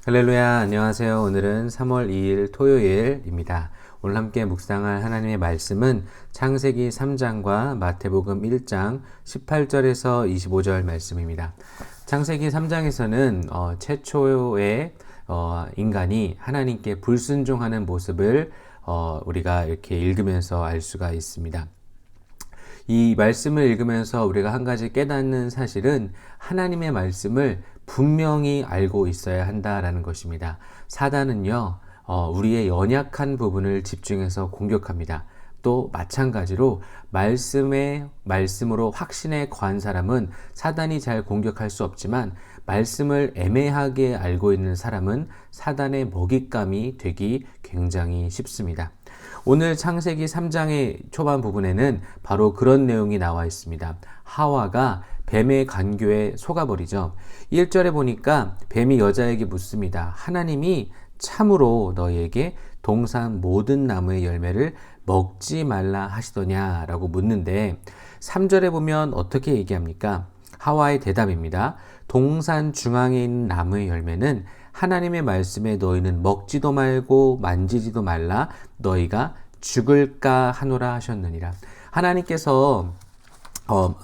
할렐루야, 안녕하세요. 오늘은 3월 2일 토요일입니다. 오늘 함께 묵상할 하나님의 말씀은 창세기 3장과 마태복음 1장 18절에서 25절 말씀입니다. 창세기 3장에서는 최초의 인간이 하나님께 불순종하는 모습을 우리가 이렇게 읽으면서 알 수가 있습니다. 이 말씀을 읽으면서 우리가 한 가지 깨닫는 사실은 하나님의 말씀을 분명히 알고 있어야 한다라는 것입니다. 사단은요, 우리의 연약한 부분을 집중해서 공격합니다. 또 마찬가지로 말씀으로 확신에 거한 사람은 사단이 잘 공격할 수 없지만 말씀을 애매하게 알고 있는 사람은 사단의 먹잇감이 되기 굉장히 쉽습니다. 오늘 창세기 3장의 초반 부분에는 바로 그런 내용이 나와 있습니다. 하와가 뱀의 간교에 속아버리죠. 1절에 보니까 뱀이 여자에게 묻습니다. 하나님이 참으로 너희에게 동산 모든 나무의 열매를 먹지 말라 하시더냐라고 묻는데 3절에 보면 어떻게 얘기합니까? 하와의 대답입니다. 동산 중앙에 있는 나무의 열매는 하나님의 말씀에 너희는 먹지도 말고 만지지도 말라 너희가 죽을까 하노라 하셨느니라. 하나님께서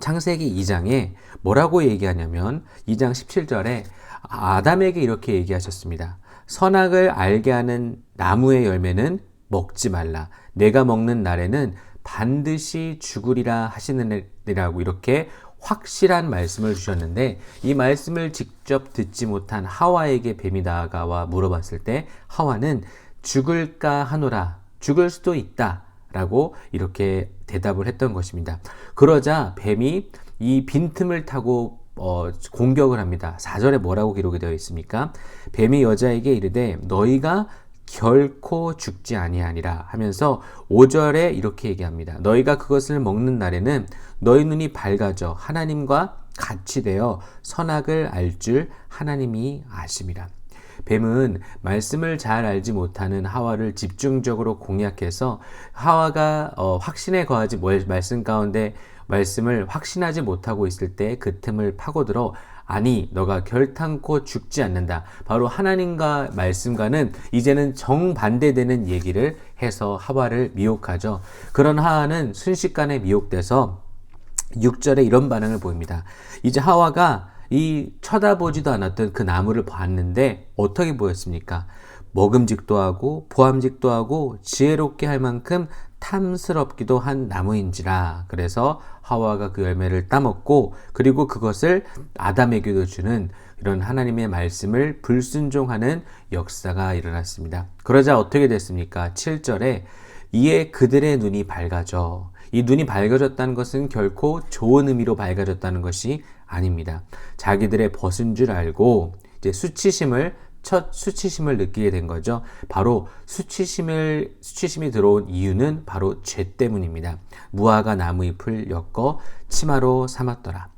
창세기 2장에 뭐라고 얘기하냐면 2장 17절에 아담에게 이렇게 얘기하셨습니다. 선악을 알게 하는 나무의 열매는 먹지 말라. 내가 먹는 날에는 반드시 죽으리라 하시느니라고 이렇게 확실한 말씀을 주셨는데 이 말씀을 직접 듣지 못한 하와에게 뱀이 다가와 물어봤을 때 하와는 죽을까 하노라. 죽을 수도 있다. 라고 이렇게 대답을 했던 것입니다. 그러자 뱀이 이 빈틈을 타고 공격을 합니다. 4절에 뭐라고 기록이 되어 있습니까? 뱀이 여자에게 이르되 너희가 결코 죽지 아니하니라 하면서 5절에 이렇게 얘기합니다. 너희가 그것을 먹는 날에는 너희 눈이 밝아져 하나님과 같이 되어 선악을 알 줄 하나님이 아심이라. 뱀은 말씀을 잘 알지 못하는 하와를 집중적으로 공략해서 하와가 확신에 거하지 말씀 가운데 말씀을 확신하지 못하고 있을 때 그 틈을 파고들어 아니 너가 결탄코 죽지 않는다. 바로 하나님과 말씀과는 이제는 정반대되는 얘기를 해서 하와를 미혹하죠. 그런 하와는 순식간에 미혹돼서 6절에 이런 반응을 보입니다. 이제 하와가 이 쳐다보지도 않았던 그 나무를 봤는데 어떻게 보였습니까? 먹음직도 하고 보암직도 하고 지혜롭게 할 만큼 탐스럽기도 한 나무인지라. 그래서 하와가 그 열매를 따먹고 그리고 그것을 아담에게도 주는 이런 하나님의 말씀을 불순종하는 역사가 일어났습니다. 그러자 어떻게 됐습니까? 7절에 이에 그들의 눈이 밝아져. 이 눈이 밝아졌다는 것은 결코 좋은 의미로 밝아졌다는 것이 아닙니다. 자기들의 벗은 줄 알고 이제 첫 수치심을 느끼게 된 거죠. 바로 수치심이 들어온 이유는 바로 죄 때문입니다. 무화과 나무 잎을 엮어 치마로 삼았더라.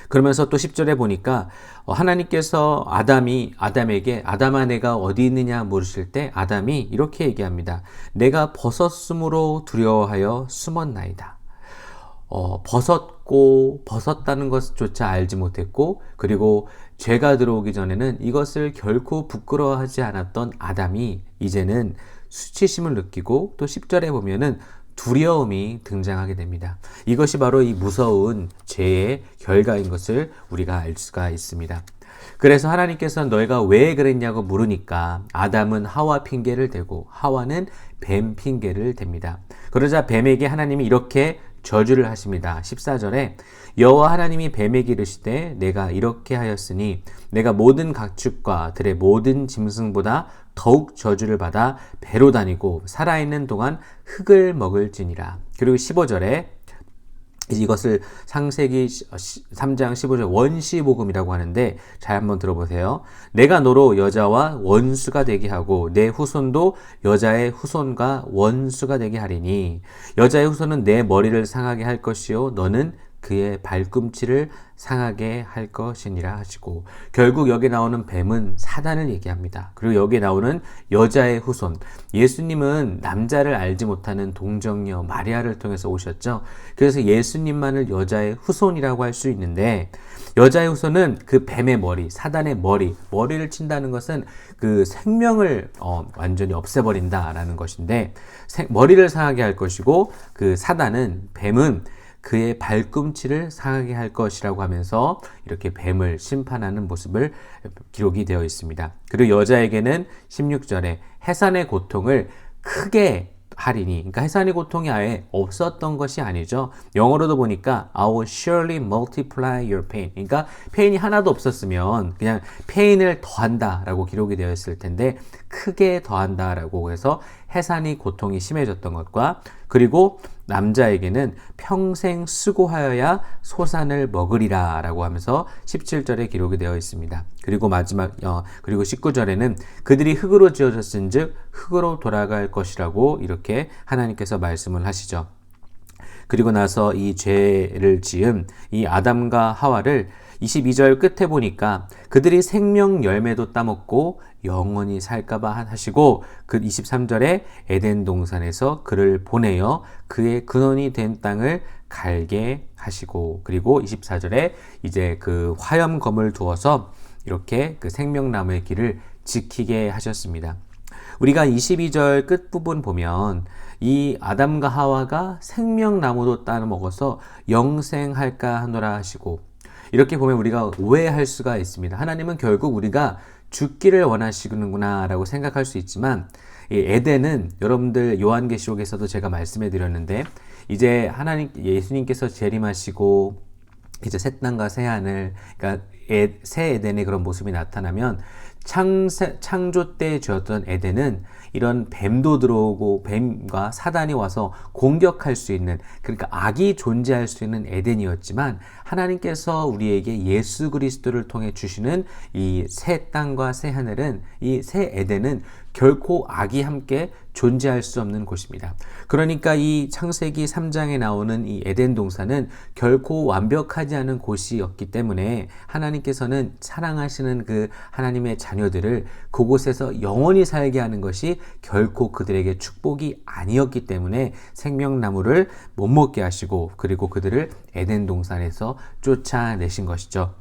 그러면서 또 10절에 보니까 하나님께서 아담에게 아담아 내가 어디 있느냐 물으실 때 아담이 이렇게 얘기합니다. 내가 벗었으므로 두려워하여 숨었나이다. 벗었다는 것조차 알지 못했고 그리고 죄가 들어오기 전에는 이것을 결코 부끄러워하지 않았던 아담이 이제는 수치심을 느끼고 또 10절에 보면은 두려움이 등장하게 됩니다. 이것이 바로 이 무서운 죄의 결과인 것을 우리가 알 수가 있습니다. 그래서 하나님께서는 너희가 왜 그랬냐고 물으니까 아담은 하와 핑계를 대고 하와는 뱀 핑계를 댑니다. 그러자 뱀에게 하나님이 이렇게 저주를 하십니다. 14절에 여호와 하나님이 뱀에게 이르시되 내가 이렇게 하였으니 내가 모든 가축과 들의 모든 짐승보다 더욱 저주를 받아 배로 다니고 살아있는 동안 흙을 먹을지니라. 그리고 15절에 이것을 창세기 3장 15절 원시복음이라고 하는데 잘 한번 들어보세요. 내가 너로 여자와 원수가 되게 하고 내 후손도 여자의 후손과 원수가 되게 하리니 여자의 후손은 내 머리를 상하게 할 것이요 너는 그의 발꿈치를 상하게 할 것이니라 하시고, 결국 여기 나오는 뱀은 사단을 얘기합니다. 그리고 여기 나오는 여자의 후손, 예수님은 남자를 알지 못하는 동정녀 마리아를 통해서 오셨죠. 그래서 예수님만을 여자의 후손이라고 할 수 있는데, 여자의 후손은 그 뱀의 머리, 사단의 머리를 친다는 것은 그 생명을 완전히 없애버린다라는 것인데, 머리를 상하게 할 것이고, 그 사단은, 뱀은 그의 발꿈치를 상하게 할 것이라고 하면서 이렇게 뱀을 심판하는 모습을 기록이 되어 있습니다. 그리고 여자에게는 16절에 해산의 고통을 크게 하리니, 그러니까 해산의 고통이 아예 없었던 것이 아니죠. 영어로도 보니까 I will surely multiply your pain. 그러니까 페인이 하나도 없었으면 그냥 페인을 더한다 라고 기록이 되어 있을 텐데, 크게 더한다 라고 해서 해산이 고통이 심해졌던 것과, 그리고 남자에게는 평생 수고하여야 소산을 먹으리라 라고 하면서 17절에 기록이 되어 있습니다. 그리고 그리고 19절에는 그들이 흙으로 지어졌은 즉 흙으로 돌아갈 것이라고 이렇게 하나님께서 말씀을 하시죠. 그리고 나서 이 죄를 지은 이 아담과 하와를 22절 끝에 보니까 그들이 생명 열매도 따먹고 영원히 살까봐 하시고, 그 23절에 에덴 동산에서 그를 보내어 그의 근원이 된 땅을 갈게 하시고, 그리고 24절에 이제 그 화염검을 두어서 이렇게 그 생명나무의 길을 지키게 하셨습니다. 우리가 22절 끝부분 보면 이 아담과 하와가 생명나무도 따 먹어서 영생할까 하노라 하시고, 이렇게 보면 우리가 오해할 수가 있습니다. 하나님은 결국 우리가 죽기를 원하시는구나 라고 생각할 수 있지만, 이 에덴은 여러분들 요한계시록에서도 제가 말씀해 드렸는데, 이제 예수님께서 재림하시고 이제 새 땅과 새 하늘, 그러니까 새 에덴의 그런 모습이 나타나면, 창조 때 지었던 에덴은 이런 뱀도 들어오고 뱀과 사단이 와서 공격할 수 있는, 그러니까 악이 존재할 수 있는 에덴이었지만, 하나님께서 우리에게 예수 그리스도를 통해 주시는 이 새 땅과 새 하늘은, 이 새 에덴은 결코 악이 함께 존재할 수 없는 곳입니다. 그러니까 이 창세기 3장에 나오는 이 에덴 동산은 결코 완벽하지 않은 곳이었기 때문에, 하나님께서는 사랑하시는 그 하나님의 자녀들을 그곳에서 영원히 살게 하는 것이 결코 그들에게 축복이 아니었기 때문에 생명나무를 못 먹게 하시고, 그리고 그들을 에덴 동산에서 쫓아내신 것이죠.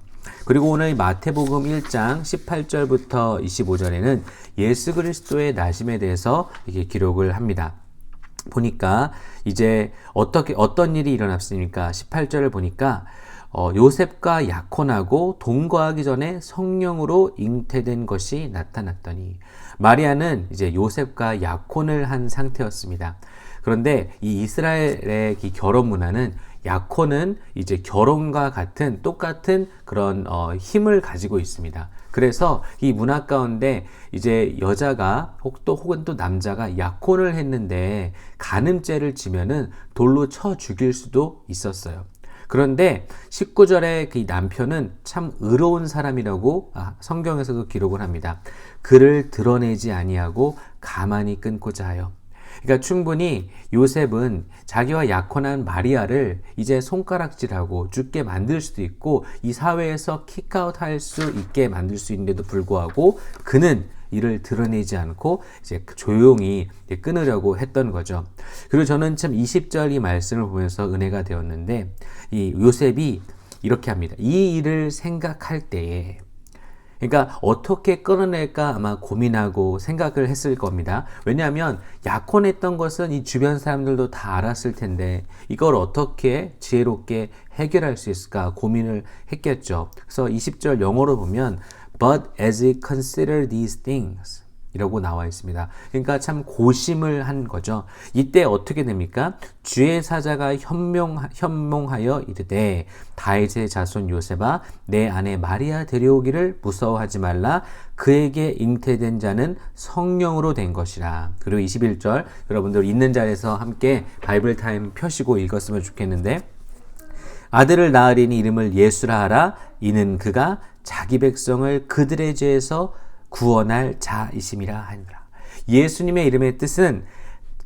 그리고 오늘 마태복음 1장 18절부터 25절에는 예수 그리스도의 나심에 대해서 이렇게 기록을 합니다. 보니까 이제 어떤 일이 일어났습니까? 18절을 보니까 요셉과 약혼하고 동거하기 전에 성령으로 잉태된 것이 나타났더니, 마리아는 이제 요셉과 약혼을 한 상태였습니다. 그런데 이 이스라엘의 이 결혼 문화는 약혼은 이제 결혼과 같은 똑같은 그런 힘을 가지고 있습니다. 그래서 이 문화 가운데 이제 여자가 혹은 또 남자가 약혼을 했는데 간음죄를 지면은 돌로 쳐 죽일 수도 있었어요. 그런데 19절에 그 남편은 참 의로운 사람이라고 성경에서도 기록을 합니다. 그를 드러내지 아니하고 가만히 끊고자 하여. 그러니까 충분히 요셉은 자기와 약혼한 마리아를 이제 손가락질하고 죽게 만들 수도 있고, 이 사회에서 킥아웃 할 수 있게 만들 수 있는데도 불구하고 그는 이를 드러내지 않고 이제 조용히 끊으려고 했던 거죠. 그리고 저는 참 20절 이 말씀을 보면서 은혜가 되었는데, 이 요셉이 이렇게 합니다. 이 일을 생각할 때에, 그러니까 어떻게 끊어낼까 아마 고민하고 생각을 했을 겁니다. 왜냐하면 약혼했던 것은 이 주변 사람들도 다 알았을 텐데 이걸 어떻게 지혜롭게 해결할 수 있을까 고민을 했겠죠. 그래서 20절 영어로 보면 But as he considered these things 이라고 나와 있습니다. 그러니까 참 고심을 한 거죠. 이때 어떻게 됩니까? 주의 사자가 현몽하여 이르되 다윗의 자손 요셉아 내 아내 마리아 데려오기를 무서워하지 말라. 그에게 잉태된 자는 성령으로 된 것이라. 그리고 21절 여러분들 있는 자리에서 함께 바이블 타임 펴시고 읽었으면 좋겠는데, 아들을 낳으리니 이름을 예수라 하라. 이는 그가 자기 백성을 그들의 죄에서 구원할 자이심이라 하니라. 예수님의 이름의 뜻은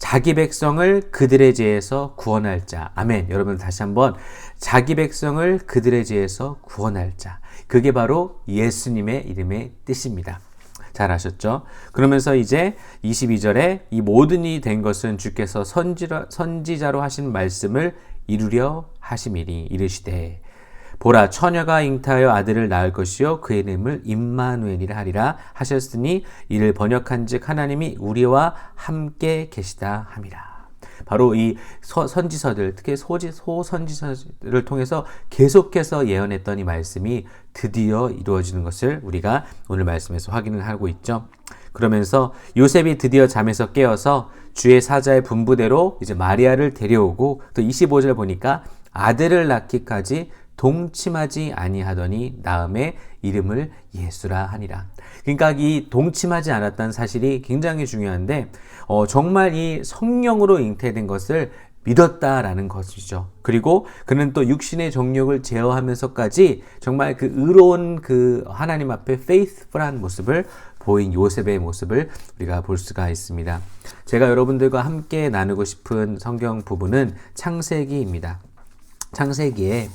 자기 백성을 그들의 죄에서 구원할 자. 아멘. 여러분 다시 한번 자기 백성을 그들의 죄에서 구원할 자. 그게 바로 예수님의 이름의 뜻입니다. 잘 아셨죠? 그러면서 이제 22절에 이 모든 일이 된 것은 주께서 선지자로 하신 말씀을 이루려 하심이니 이르시되 보라 처녀가 잉태하여 아들을 낳을 것이요 그의 이름을 임마누엘이라 하리라 하셨으니 이를 번역한즉 하나님이 우리와 함께 계시다 함이라. 바로 이 선지서들, 특히 소선지서들을 통해서 계속해서 예언했던 이 말씀이 드디어 이루어지는 것을 우리가 오늘 말씀에서 확인을 하고 있죠. 그러면서 요셉이 드디어 잠에서 깨어서 주의 사자의 분부대로 이제 마리아를 데려오고 또 25절 보니까 아들을 낳기까지 동침하지 아니하더니 낳음에 이름을 예수라 하니라. 그러니까 이 동침하지 않았다는 사실이 굉장히 중요한데 정말 이 성령으로 잉태된 것을 믿었다라는 것이죠. 그리고 그는 또 육신의 정욕을 제어하면서까지 정말 그 의로운 그 하나님 앞에 faithful한 모습을 보인 요셉의 모습을 우리가 볼 수가 있습니다. 제가 여러분들과 함께 나누고 싶은 성경 부분은 창세기입니다. 창세기에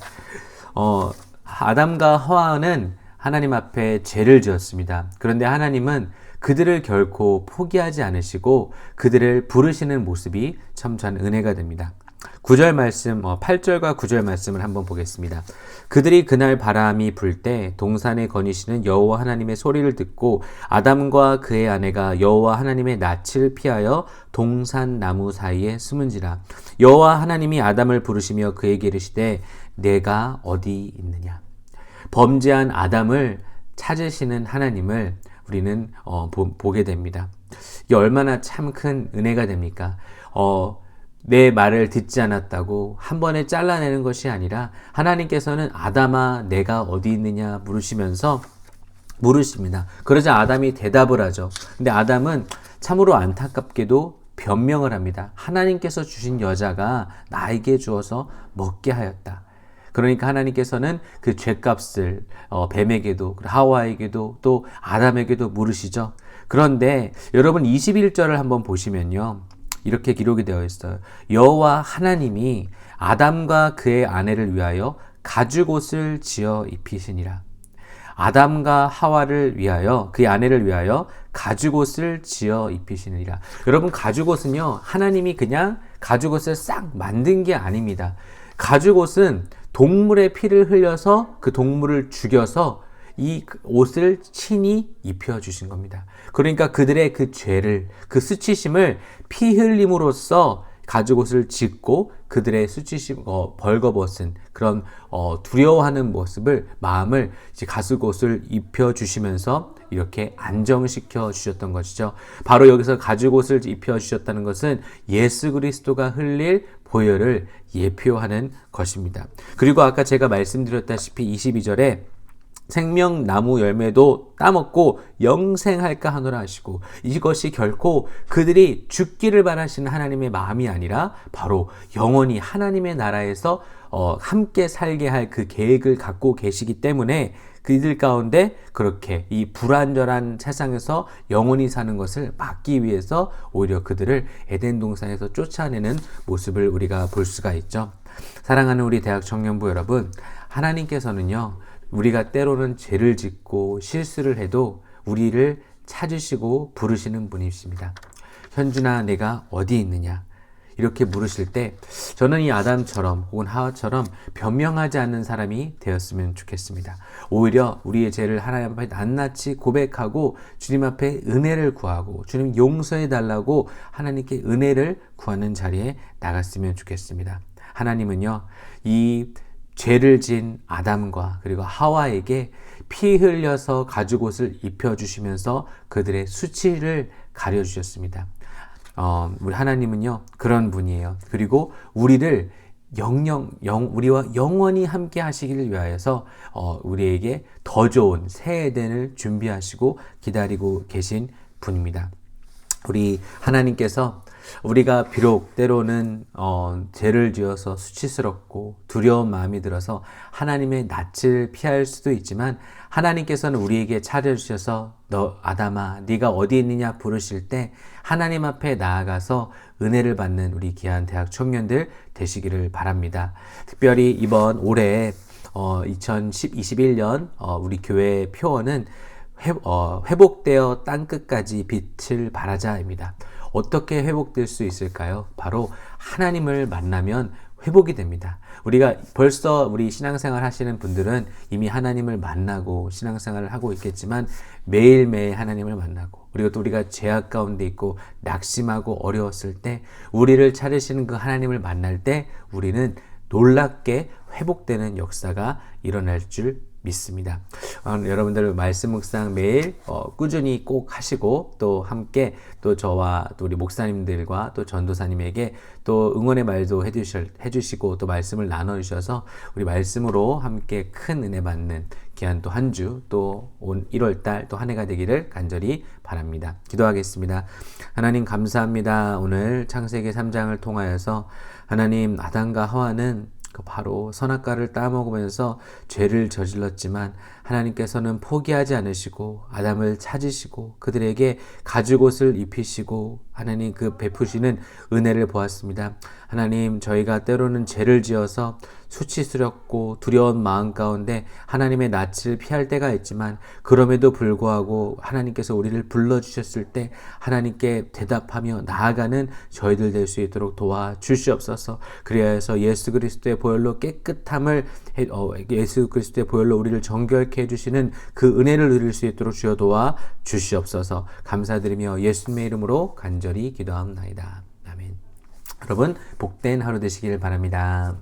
아담과 하와는 하나님 앞에 죄를 지었습니다. 그런데 하나님은 그들을 결코 포기하지 않으시고 그들을 부르시는 모습이 참 은혜가 됩니다. 9절 말씀, 8절과 9절 말씀을 한번 보겠습니다. 그들이 그날 바람이 불 때 동산에 거니시는 여호와 하나님의 소리를 듣고 아담과 그의 아내가 여호와 하나님의 낯을 피하여 동산 나무 사이에 숨은지라. 여호와 하나님이 아담을 부르시며 그에게 이르시되 내가 어디 있느냐. 범죄한 아담을 찾으시는 하나님을 우리는 보게 됩니다. 이게 얼마나 참 큰 은혜가 됩니까? 내 말을 듣지 않았다고 한 번에 잘라내는 것이 아니라 하나님께서는 아담아 내가 어디 있느냐 물으십니다. 그러자 아담이 대답을 하죠. 근데 아담은 참으로 안타깝게도 변명을 합니다. 하나님께서 주신 여자가 나에게 주어서 먹게 하였다. 그러니까 하나님께서는 그 죄값을 뱀에게도 하와에게도 또 아담에게도 물으시죠. 그런데 여러분 21절을 한번 보시면요. 이렇게 기록이 되어 있어요. 여호와 하나님이 아담과 그의 아내를 위하여 가죽옷을 지어 입히시니라. 아담과 하와를 위하여 그의 아내를 위하여 가죽옷을 지어 입히시니라. 여러분 가죽옷은요. 하나님이 그냥 가죽옷을 싹 만든 게 아닙니다. 가죽옷은 동물의 피를 흘려서 그 동물을 죽여서 이 옷을 친히 입혀주신 겁니다. 그러니까 그들의 그 죄를, 그 수치심을 피 흘림으로써 가죽옷을 짓고 그들의 수치심, 벌거벗은 그런 두려워하는 마음을 이제 가죽옷을 입혀주시면서 이렇게 안정시켜 주셨던 것이죠. 바로 여기서 가죽옷을 입혀주셨다는 것은 예수 그리스도가 흘릴 보혈을 예표하는 것입니다. 그리고 아까 제가 말씀드렸다시피 22절에 생명나무 열매도 따먹고 영생할까 하노라 하시고 이것이 결코 그들이 죽기를 바라시는 하나님의 마음이 아니라 바로 영원히 하나님의 나라에서 함께 살게 할 그 계획을 갖고 계시기 때문에 그들 가운데 그렇게 이 불완전한 세상에서 영원히 사는 것을 막기 위해서 오히려 그들을 에덴 동산에서 쫓아내는 모습을 우리가 볼 수가 있죠. 사랑하는 우리 대학 청년부 여러분, 하나님께서는요 우리가 때로는 죄를 짓고 실수를 해도 우리를 찾으시고 부르시는 분이십니다. 현준아 내가 어디 있느냐 이렇게 물으실 때 저는 이 아담처럼 혹은 하와처럼 변명하지 않는 사람이 되었으면 좋겠습니다. 오히려 우리의 죄를 하나님 앞에 낱낱이 고백하고 주님 앞에 은혜를 구하고 주님 용서해 달라고 하나님께 은혜를 구하는 자리에 나갔으면 좋겠습니다. 하나님은요 이 죄를 지은 아담과 그리고 하와에게 피 흘려서 가죽옷을 입혀주시면서 그들의 수치를 가려주셨습니다. 우리 하나님은요 그런 분이에요. 그리고 우리를 우리와 영원히 함께 하시기를 위하여서 우리에게 더 좋은 새 에덴을 준비하시고 기다리고 계신 분입니다. 우리 하나님께서 우리가 비록 때로는 죄를 지어서 수치스럽고 두려운 마음이 들어서 하나님의 낯을 피할 수도 있지만, 하나님께서는 우리에게 차려주셔서 너 아담아 네가 어디 있느냐 부르실 때 하나님 앞에 나아가서 은혜를 받는 우리 귀한 대학 청년들 되시기를 바랍니다. 특별히 이번 올해 2021년 우리 교회의 표어는 회복되어 땅끝까지 빛을 발하자입니다. 어떻게 회복될 수 있을까요? 바로 하나님을 만나면 회복이 됩니다. 우리가 벌써 우리 신앙생활 하시는 분들은 이미 하나님을 만나고 신앙생활을 하고 있겠지만, 매일매일 하나님을 만나고, 그리고 또 우리가 죄악 가운데 있고 낙심하고 어려웠을 때 우리를 찾으시는 그 하나님을 만날 때 우리는 놀랍게 회복되는 역사가 일어날 줄 믿습니다. 여러분들 말씀 묵상 매일 꾸준히 꼭 하시고, 또 함께 또 저와 또 우리 목사님들과 또 전도사님에게 또 응원의 말도 해주시고 또 말씀을 나눠주셔서 우리 말씀으로 함께 큰 은혜 받는 귀한 또 한 주, 또 온 1월달 또 한 해가 되기를 간절히 바랍니다. 기도하겠습니다. 하나님 감사합니다. 오늘 창세기 3장을 통하여서 하나님, 아담과 하와는 바로 선악과를 따먹으면서 죄를 저질렀지만 하나님께서는 포기하지 않으시고 아담을 찾으시고 그들에게 가죽옷을 입히시고 하나님 그 베푸시는 은혜를 보았습니다. 하나님, 저희가 때로는 죄를 지어서 수치스럽고 두려운 마음 가운데 하나님의 낯을 피할 때가 있지만, 그럼에도 불구하고 하나님께서 우리를 불러주셨을 때 하나님께 대답하며 나아가는 저희들 될 수 있도록 도와주시옵소서. 그리하여서 예수 그리스도의 보혈로 깨끗함을 예수 그리스도의 보혈로 우리를 정결케 해주시는 그 은혜를 누릴 수 있도록 주여 도와주시옵소서. 감사드리며 예수님의 이름으로 간절히 기도합나이다. 아멘. 여러분, 복된 하루 되시길 바랍니다.